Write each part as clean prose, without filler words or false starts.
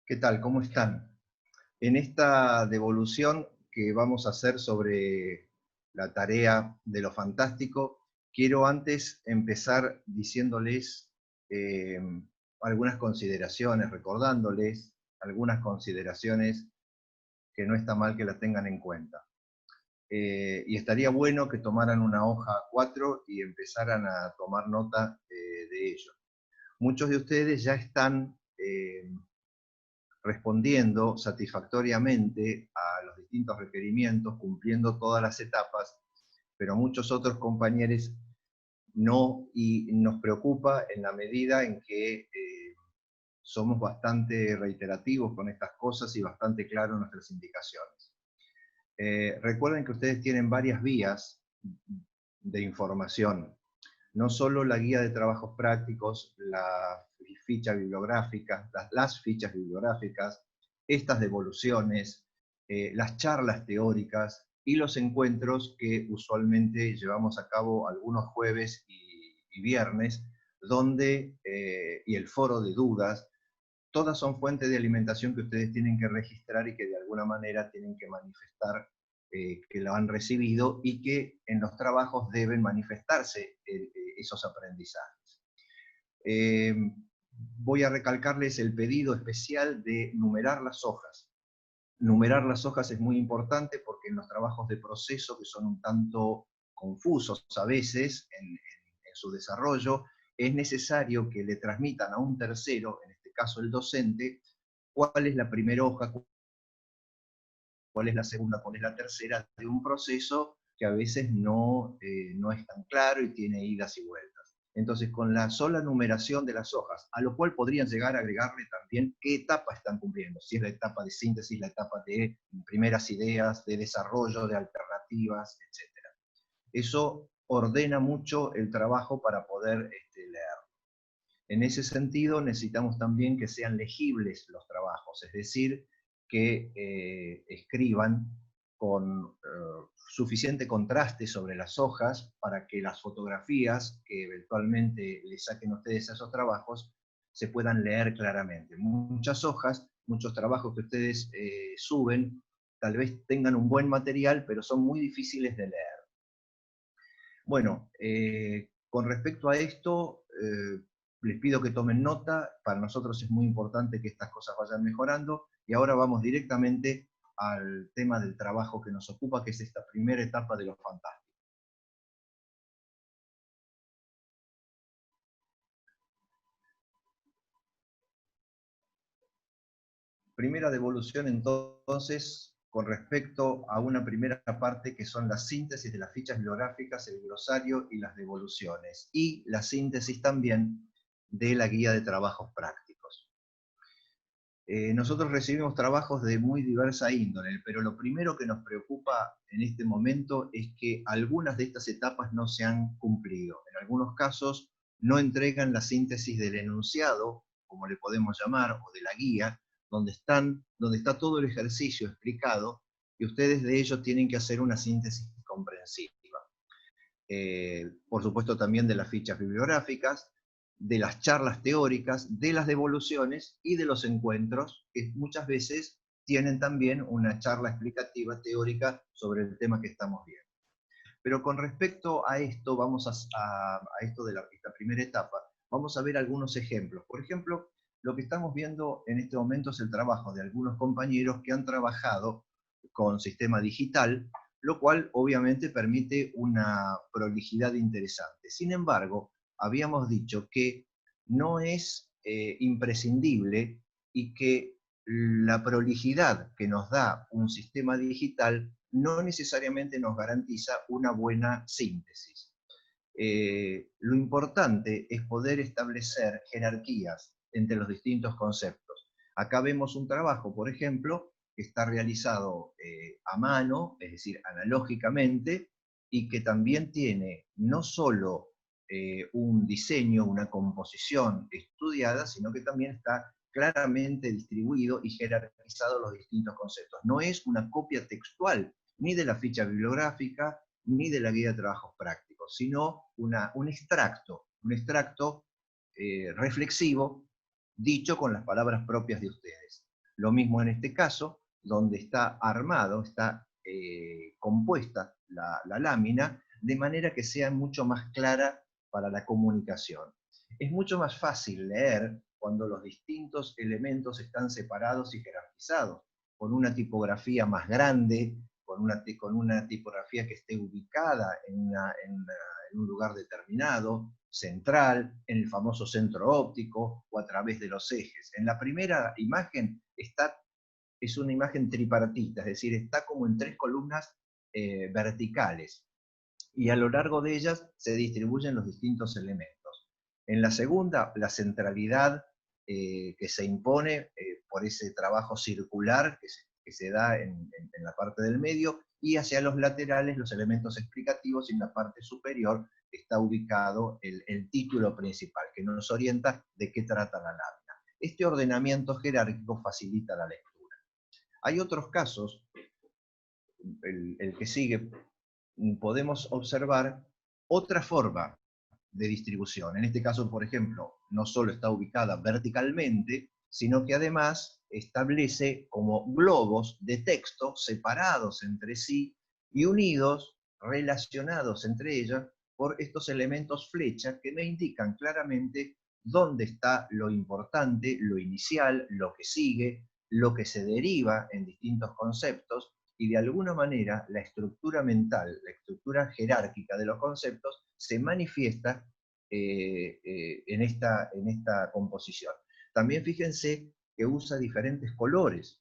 ¿Qué tal? ¿Cómo están? En esta devolución que vamos a hacer sobre la tarea de lo fantástico, quiero antes empezar diciéndoles eh, algunas consideraciones, recordándoles algunas consideraciones que no está mal que las tengan en cuenta. Y estaría bueno que tomaran una hoja 4 y empezaran a tomar nota de ello. Muchos de ustedes ya están respondiendo satisfactoriamente a los distintos requerimientos, cumpliendo todas las etapas, pero muchos otros compañeros no, y nos preocupa en la medida en que somos bastante reiterativos con estas cosas y bastante claros en nuestras indicaciones. Recuerden que ustedes tienen varias vías de información, no solo la guía de trabajos prácticos, las fichas bibliográficas, las fichas bibliográficas, estas devoluciones, las charlas teóricas y los encuentros que usualmente llevamos a cabo algunos jueves y viernes, donde, y el foro de dudas, todas son fuentes de alimentación que ustedes tienen que registrar y que de alguna manera tienen que manifestar que lo han recibido y que en los trabajos deben manifestarse esos aprendizajes. Voy a recalcarles el pedido especial de numerar las hojas. Numerar las hojas es muy importante porque en los trabajos de proceso, que son un tanto confusos a veces en su desarrollo, es necesario que le transmitan a un tercero, en este caso el docente, cuál es la primera hoja, cuál es la segunda, cuál es la tercera de un proceso que a veces no es tan claro y tiene idas y vueltas. Entonces, con la sola numeración de las hojas, a lo cual podrían llegar a agregarle también qué etapa están cumpliendo, si es la etapa de síntesis, la etapa de primeras ideas, de desarrollo, de alternativas, etc. Eso ordena mucho el trabajo para poder leer. En ese sentido, necesitamos también que sean legibles los trabajos, es decir, que escriban con suficiente contraste sobre las hojas para que las fotografías que eventualmente les saquen ustedes a esos trabajos se puedan leer claramente. Muchas hojas, muchos trabajos que ustedes suben, tal vez tengan un buen material, pero son muy difíciles de leer. Bueno, con respecto a esto, les pido que tomen nota, para nosotros es muy importante que estas cosas vayan mejorando, y ahora vamos directamente al tema del trabajo que nos ocupa, que es esta primera etapa de lo fantástico. Primera devolución entonces, con respecto a una primera parte que son las síntesis de las fichas bibliográficas, el glosario y las devoluciones, y la síntesis también de la guía de trabajos prácticos. Nosotros recibimos trabajos de muy diversa índole, pero lo primero que nos preocupa en este momento es que algunas de estas etapas no se han cumplido. En algunos casos no entregan la síntesis del enunciado, como le podemos llamar, o de la guía, donde está todo el ejercicio explicado, y ustedes de ello tienen que hacer una síntesis comprensiva. Por supuesto también de las fichas bibliográficas, de las charlas teóricas, de las devoluciones y de los encuentros, que muchas veces tienen también una charla explicativa teórica sobre el tema que estamos viendo. Pero con respecto a esto, a esto de esta primera etapa, vamos a ver algunos ejemplos. Por ejemplo, lo que estamos viendo en este momento es el trabajo de algunos compañeros que han trabajado con sistema digital, lo cual obviamente permite una prolijidad interesante. Sin embargo, habíamos dicho que no es imprescindible y que la prolijidad que nos da un sistema digital no necesariamente nos garantiza una buena síntesis. Lo importante es poder establecer jerarquías entre los distintos conceptos. Acá vemos un trabajo, por ejemplo, que está realizado a mano, es decir, analógicamente, y que también tiene no solo un diseño, una composición estudiada, sino que también está claramente distribuido y jerarquizado los distintos conceptos. No es una copia textual ni de la ficha bibliográfica, ni de la guía de trabajos prácticos, sino un extracto reflexivo, dicho con las palabras propias de ustedes. Lo mismo en este caso, donde está armado, está compuesta la lámina, de manera que sea mucho más clara para la comunicación. Es mucho más fácil leer cuando los distintos elementos están separados y jerarquizados, con una tipografía más grande, con una tipografía que esté ubicada en un lugar determinado, central, en el famoso centro óptico o a través de los ejes. En la primera imagen es una imagen tripartita, es decir, está como en 3 columnas verticales, y a lo largo de ellas se distribuyen los distintos elementos. En la segunda, la centralidad que se impone por ese trabajo circular que se da en la parte del medio, y hacia los laterales los elementos explicativos, y en la parte superior está ubicado el título principal, que nos orienta de qué trata la lámina. Este ordenamiento jerárquico facilita la lectura. Hay otros casos, el que sigue, podemos observar otra forma de distribución. En este caso, por ejemplo, no solo está ubicada verticalmente, sino que además establece como globos de texto separados entre sí y unidos, relacionados entre ellas, por estos elementos flecha que me indican claramente dónde está lo importante, lo inicial, lo que sigue, lo que se deriva en distintos conceptos, y de alguna manera la estructura mental, la estructura jerárquica de los conceptos se manifiesta en esta composición. También fíjense que usa diferentes colores.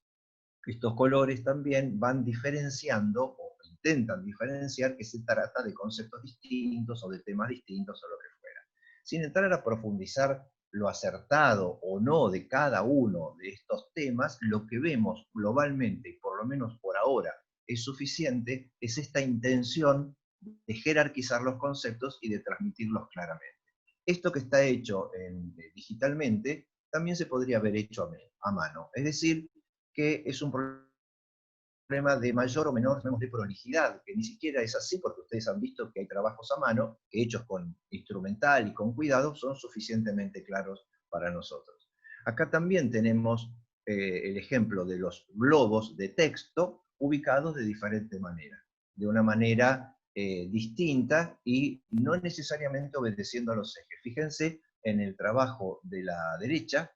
Estos colores también van diferenciando, o intentan diferenciar, que se trata de conceptos distintos o de temas distintos o lo que fuera. Sin entrar a profundizar lo acertado o no de cada uno de estos temas, lo que vemos globalmente, y por lo menos por ahora es suficiente, es esta intención de jerarquizar los conceptos y de transmitirlos claramente. Esto que está hecho digitalmente también se podría haber hecho a mano, es decir, que es un problema de mayor o menor de prolijidad, que ni siquiera es así, porque ustedes han visto que hay trabajos a mano que, hechos con instrumental y con cuidado, son suficientemente claros para nosotros. Acá también tenemos el ejemplo de los globos de texto ubicados de diferente manera, de una manera distinta y no necesariamente obedeciendo a los ejes. Fíjense en el trabajo de la derecha,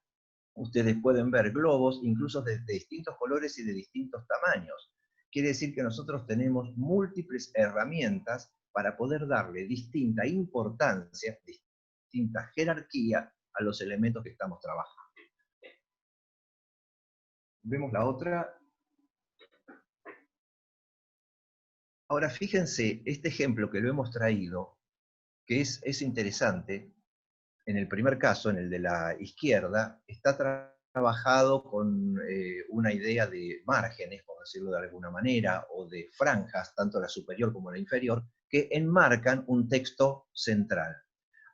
ustedes pueden ver globos incluso de distintos colores y de distintos tamaños. Quiere decir que nosotros tenemos múltiples herramientas para poder darle distinta importancia, distinta jerarquía a los elementos que estamos trabajando. Vemos la otra. Ahora fíjense, este ejemplo que lo hemos traído, que es interesante. En el primer caso, en el de la izquierda, está trabajado con una idea de márgenes, por decirlo de alguna manera, o de franjas, tanto la superior como la inferior, que enmarcan un texto central.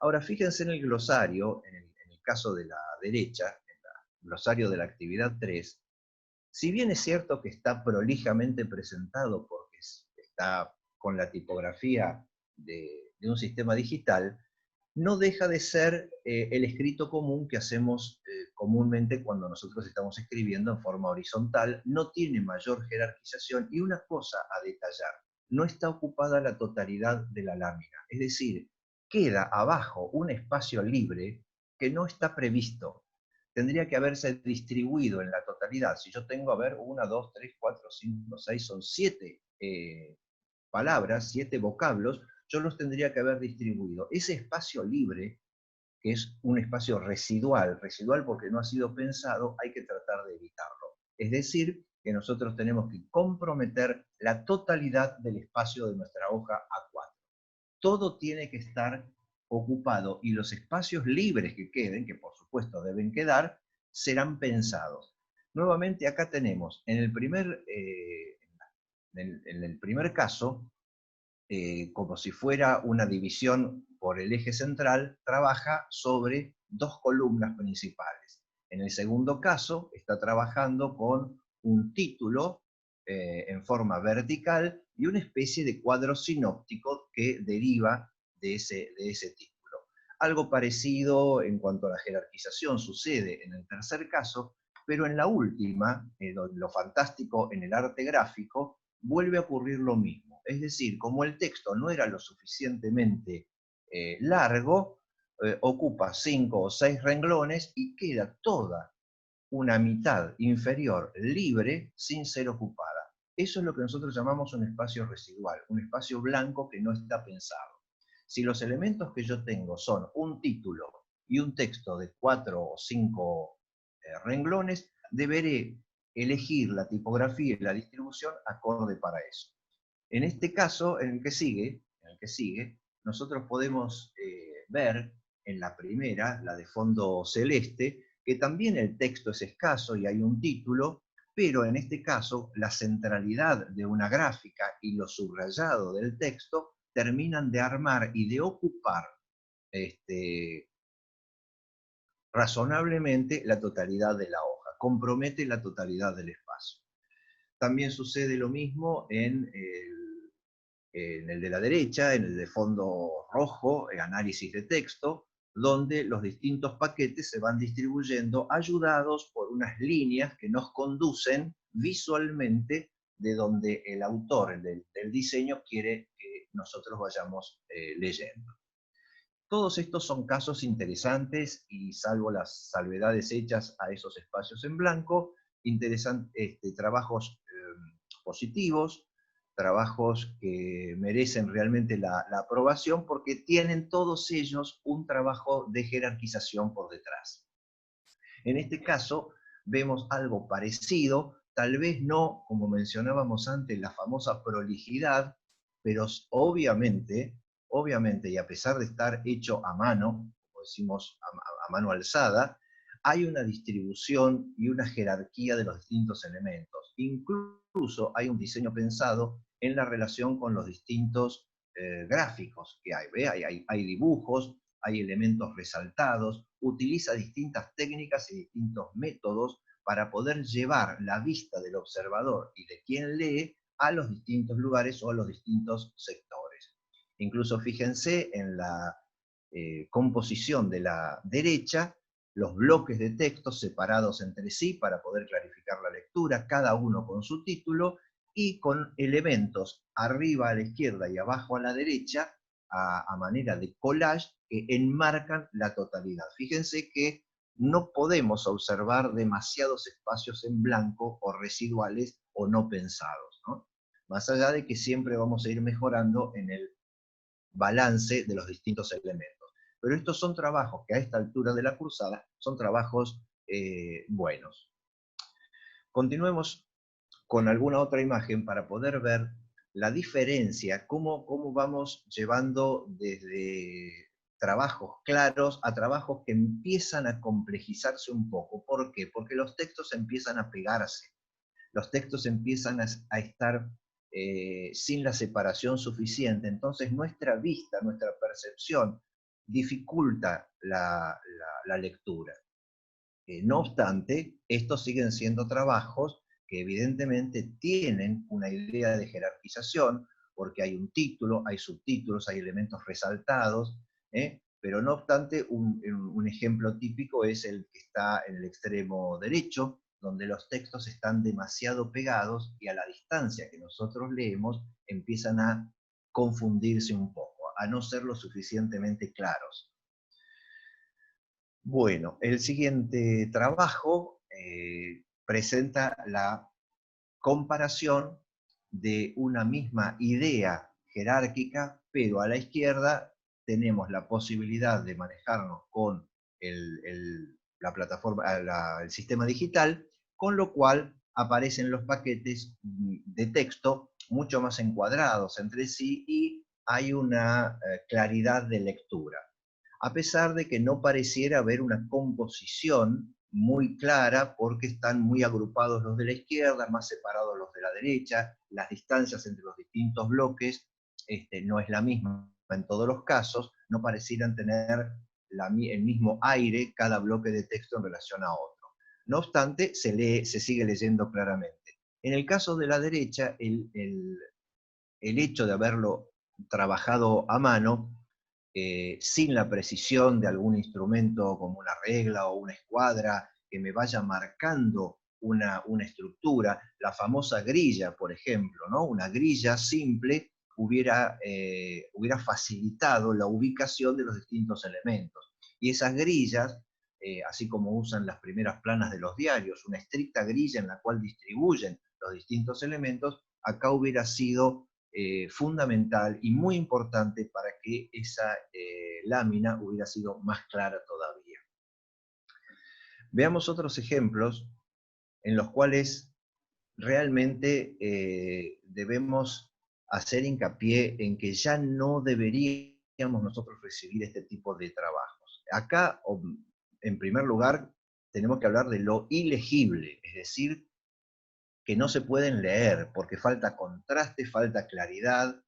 Ahora, fíjense en el glosario, en el caso de la derecha, en el glosario de la actividad 3, si bien es cierto que está prolijamente presentado porque está con la tipografía de un sistema digital, no deja de ser el escrito común que hacemos comúnmente cuando nosotros estamos escribiendo en forma horizontal. No tiene mayor jerarquización, y una cosa a detallar: no está ocupada la totalidad de la lámina, es decir, queda abajo un espacio libre que no está previsto. Tendría que haberse distribuido en la totalidad. Si yo tengo, a ver, 1, 2, 3, 4, 5, 6, son 7 palabras, 7 vocablos, yo los tendría que haber distribuido. Ese espacio libre, que es un espacio residual porque no ha sido pensado, hay que tratar de evitarlo. Es decir, que nosotros tenemos que comprometer la totalidad del espacio de nuestra hoja A4. Todo tiene que estar ocupado, y los espacios libres que queden, que por supuesto deben quedar, serán pensados. Nuevamente acá tenemos, en el primer caso, como si fuera una división por el eje central, trabaja sobre 2 columnas principales. En el segundo caso, está trabajando con un título en forma vertical y una especie de cuadro sinóptico que deriva de ese título. Algo parecido en cuanto a la jerarquización sucede en el tercer caso, Pero en la última, lo fantástico en el arte gráfico, vuelve a ocurrir lo mismo. Es decir, como el texto no era lo suficientemente largo, ocupa 5 o 6 renglones y queda toda una mitad inferior libre sin ser ocupada. Eso es lo que nosotros llamamos un espacio residual, un espacio blanco que no está pensado. Si los elementos que yo tengo son un título y un texto de 4 o 5 renglones, deberé elegir la tipografía y la distribución acorde para eso. En este caso, en el que sigue nosotros podemos ver en la primera, la de fondo celeste, que también el texto es escaso y hay un título, pero en este caso la centralidad de una gráfica y lo subrayado del texto terminan de armar y de ocupar razonablemente la totalidad de la hoja, compromete la totalidad del espacio. También sucede lo mismo en el de la derecha, en el de fondo rojo, el análisis de texto, donde los distintos paquetes se van distribuyendo ayudados por unas líneas que nos conducen visualmente de donde el autor del diseño quiere que nosotros vayamos leyendo. Todos estos son casos interesantes y salvo las salvedades hechas a esos espacios en blanco, trabajos positivos, trabajos que merecen realmente la aprobación porque tienen todos ellos un trabajo de jerarquización por detrás. En este caso vemos algo parecido, tal vez no, como mencionábamos antes, la famosa prolijidad, pero obviamente, y a pesar de estar hecho a mano, como decimos a mano alzada, hay una distribución y una jerarquía de los distintos elementos. Incluso hay un diseño pensado en la relación con los distintos gráficos que hay. ¿Ve? Hay dibujos, hay elementos resaltados, utiliza distintas técnicas y distintos métodos para poder llevar la vista del observador y de quien lee a los distintos lugares o a los distintos sectores. Incluso fíjense en la composición de la derecha, los bloques de texto separados entre sí para poder clarificar la lectura, cada uno con su título, y con elementos arriba a la izquierda y abajo a la derecha, a manera de collage, que enmarcan la totalidad. Fíjense que no podemos observar demasiados espacios en blanco o residuales o no pensados, ¿no? Más allá de que siempre vamos a ir mejorando en el balance de los distintos elementos. Pero estos son trabajos que a esta altura de la cursada son trabajos buenos. Continuemos con alguna otra imagen para poder ver la diferencia, cómo vamos llevando desde trabajos claros a trabajos que empiezan a complejizarse un poco. ¿Por qué? Porque los textos empiezan a pegarse, los textos empiezan a estar sin la separación suficiente, entonces nuestra vista, nuestra percepción dificulta la lectura. No obstante, estos siguen siendo trabajos que evidentemente tienen una idea de jerarquización, porque hay un título, hay subtítulos, hay elementos resaltados, pero no obstante, un ejemplo típico es el que está en el extremo derecho, donde los textos están demasiado pegados y a la distancia que nosotros leemos empiezan a confundirse un poco, a no ser lo suficientemente claros. Bueno, el siguiente trabajo presenta la comparación de una misma idea jerárquica, pero a la izquierda tenemos la posibilidad de manejarnos con la plataforma, el sistema digital, con lo cual aparecen los paquetes de texto mucho más encuadrados entre sí y hay una claridad de lectura. A pesar de que no pareciera haber una composición muy clara porque están muy agrupados los de la izquierda, más separados los de la derecha, las distancias entre los distintos bloques no es la misma en todos los casos, no parecieran tener el mismo aire cada bloque de texto en relación a otro. No obstante, se sigue leyendo claramente. En el caso de la derecha, el hecho de haberlo trabajado a mano, sin la precisión de algún instrumento como una regla o una escuadra, que me vaya marcando una estructura. La famosa grilla, por ejemplo, ¿no? Una grilla simple hubiera facilitado la ubicación de los distintos elementos. Y esas grillas, así como usan las primeras planas de los diarios, una estricta grilla en la cual distribuyen los distintos elementos, acá hubiera sido fundamental y muy importante para que esa lámina hubiera sido más clara todavía. Veamos otros ejemplos en los cuales realmente debemos hacer hincapié en que ya no deberíamos nosotros recibir este tipo de trabajos. Acá, en primer lugar, tenemos que hablar de lo ilegible, es decir, que no se pueden leer, porque falta contraste, falta claridad,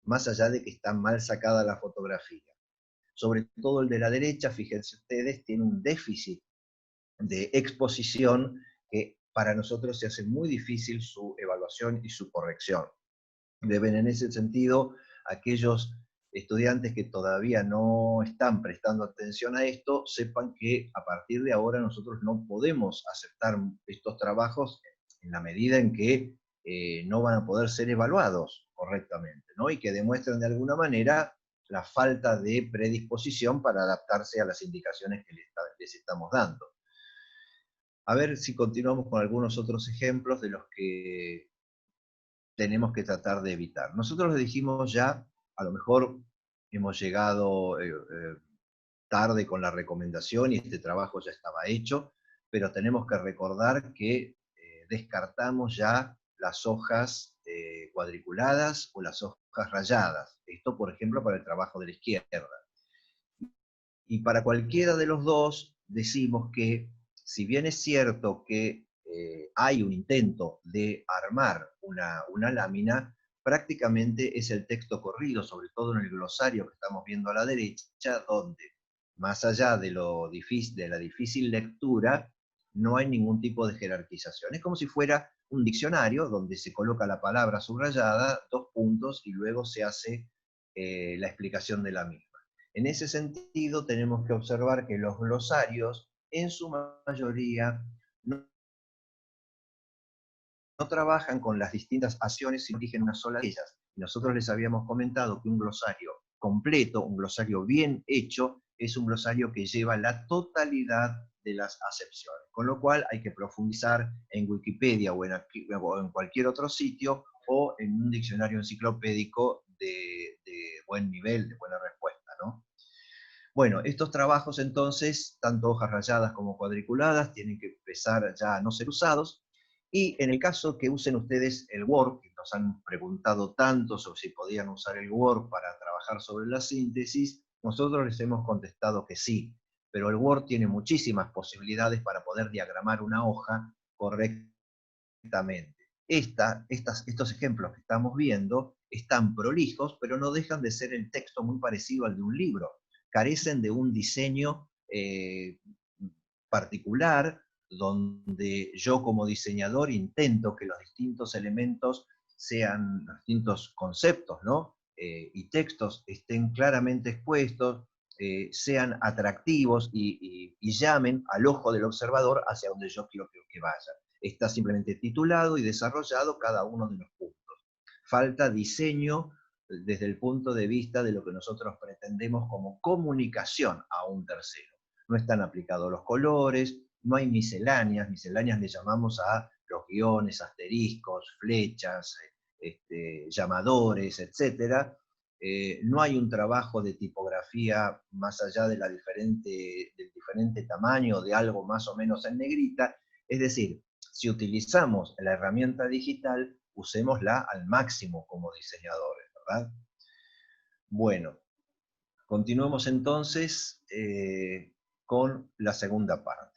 más allá de que está mal sacada la fotografía. Sobre todo el de la derecha, fíjense ustedes, tiene un déficit de exposición que para nosotros se hace muy difícil su evaluación y su corrección. Deben en ese sentido aquellos estudiantes que todavía no están prestando atención a esto, sepan que a partir de ahora nosotros no podemos aceptar estos trabajos en la medida en que no van a poder ser evaluados correctamente, ¿no? Y que demuestren de alguna manera la falta de predisposición para adaptarse a las indicaciones que les estamos dando. A ver si continuamos con algunos otros ejemplos de los que tenemos que tratar de evitar. Nosotros les dijimos ya, a lo mejor hemos llegado tarde con la recomendación y este trabajo ya estaba hecho, pero tenemos que recordar que descartamos ya las hojas cuadriculadas o las hojas rayadas. Esto, por ejemplo, para el trabajo de la izquierda. Y para cualquiera de los dos decimos que, si bien es cierto que hay un intento de armar una lámina, prácticamente es el texto corrido, sobre todo en el glosario que estamos viendo a la derecha, donde, más allá de la difícil lectura, no hay ningún tipo de jerarquización. Es como si fuera un diccionario donde se coloca la palabra subrayada, 2 puntos, y luego se hace la explicación de la misma. En ese sentido, tenemos que observar que los glosarios, en su mayoría, no trabajan con las distintas acciones, sino eligen una sola de ellas. Nosotros les habíamos comentado que un glosario completo, un glosario bien hecho, es un glosario que lleva la totalidad de las acepciones. Con lo cual hay que profundizar en Wikipedia o en cualquier otro sitio, o en un diccionario enciclopédico de buen nivel, de buena respuesta, ¿no? Bueno, estos trabajos entonces, tanto hojas rayadas como cuadriculadas, tienen que empezar ya a no ser usados, y en el caso que usen ustedes el Word, que nos han preguntado tanto sobre si podían usar el Word para trabajar sobre la síntesis, nosotros les hemos contestado que sí, pero el Word tiene muchísimas posibilidades para poder diagramar una hoja correctamente. Estos ejemplos que estamos viendo están prolijos, pero no dejan de ser el texto muy parecido al de un libro. Carecen de un diseño particular, donde yo como diseñador intento que los distintos elementos sean, los distintos conceptos, ¿no? Y textos estén claramente expuestos, sean atractivos y llamen al ojo del observador hacia donde yo quiero que vaya. Está simplemente titulado y desarrollado cada uno de los puntos. Falta diseño desde el punto de vista de lo que nosotros pretendemos como comunicación a un tercero. No están aplicados los colores, no hay misceláneas le llamamos a los guiones, asteriscos, flechas, llamadores, etc. No hay un trabajo de tipografía más allá de del diferente tamaño, de algo más o menos en negrita. Es decir, si utilizamos la herramienta digital, usémosla al máximo como diseñadores, ¿verdad? Bueno, continuemos entonces con la segunda parte.